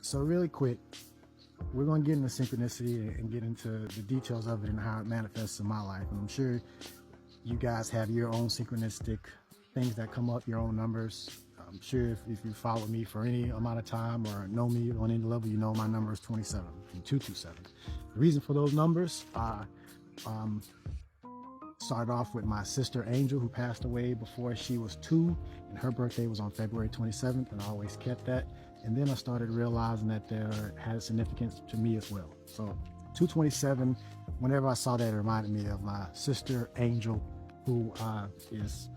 So really quick, we're going to get into synchronicity and get into the details of it and how it manifests in my life. And I'm sure you guys have your own synchronistic things that come up, your own numbers. I'm sure if you follow me for any amount of time or know me on any level, you know my number is 27 and 227. The reason for those numbers started off with my sister Angel, who passed away before she was 2, and her birthday was on February 27th, and I always kept that. And then I started realizing that there had significance to me as well. So 227, whenever I saw that, it reminded me of my sister Angel, who is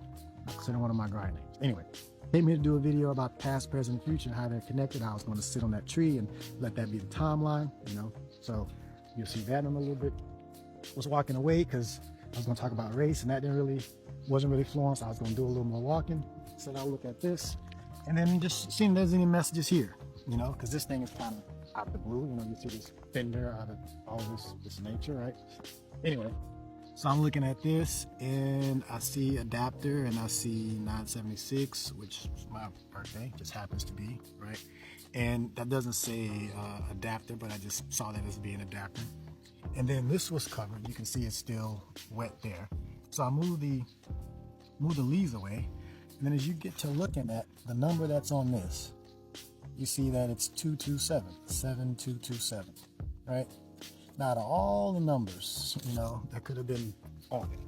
considered one of my grind names. Anyway, came here to do a video about past, present, and future and how they're connected. I was going to sit on that tree and let that be the timeline, you know. So you'll see that in a little bit. Was walking away because I was going to talk about race, and that wasn't really flowing, so I was going to do a little more walking. So I'll look at this and then just seeing if there's any messages here, you know, because this thing is kind of out of the blue. You know, you see this fender out of all this nature, right? Anyway, so I'm looking at this and I see adapter and I see 976, which is my birthday, just happens to be, right? And that doesn't say adapter, but I just saw that as being adapter. And then this was covered. You can see it's still wet there. So I move the leaves away. And then as you get to looking at the number that's on this, you see that it's 227, 7227, right? Now, out of all the numbers, you know, that could have been on it,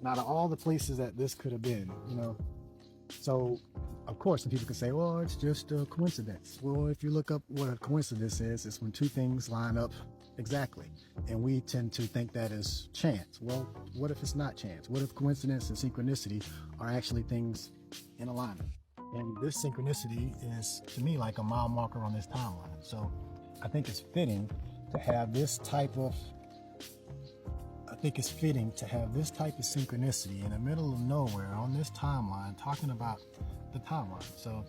now out of all the places that this could have been, you know, so of course some people can say, well, it's just a coincidence. Well, if you look up what a coincidence is, it's when two things line up exactly, and we tend to think that is chance. Well, what if it's not chance? What if coincidence and synchronicity are actually things in alignment? And this synchronicity is, to me, like a mile marker on this timeline. So I think it's fitting to have this type of synchronicity in the middle of nowhere on this timeline, talking about the timeline. So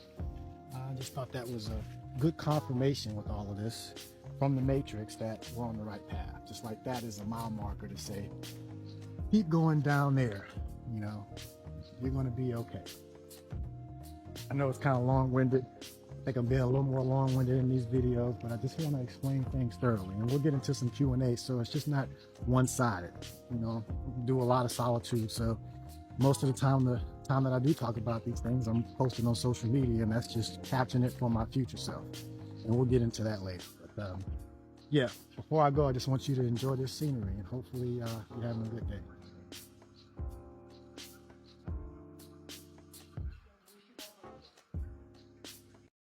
I just thought that was a good confirmation with all of this from the matrix that we're on the right path. Just like that is a mile marker to say, keep going down there, you know, you're going to be okay. I know it's kind of long-winded. I think I'm being a little more long-winded in these videos, but I just want to explain things thoroughly, and we'll get into some Q&A, so it's just not one-sided. You know, we do a lot of solitude, so most of the time that I do talk about these things, I'm posting on social media, and that's just capturing it for my future self, and we'll get into that later. But yeah, before I go, I just want you to enjoy this scenery, and hopefully you're having a good day.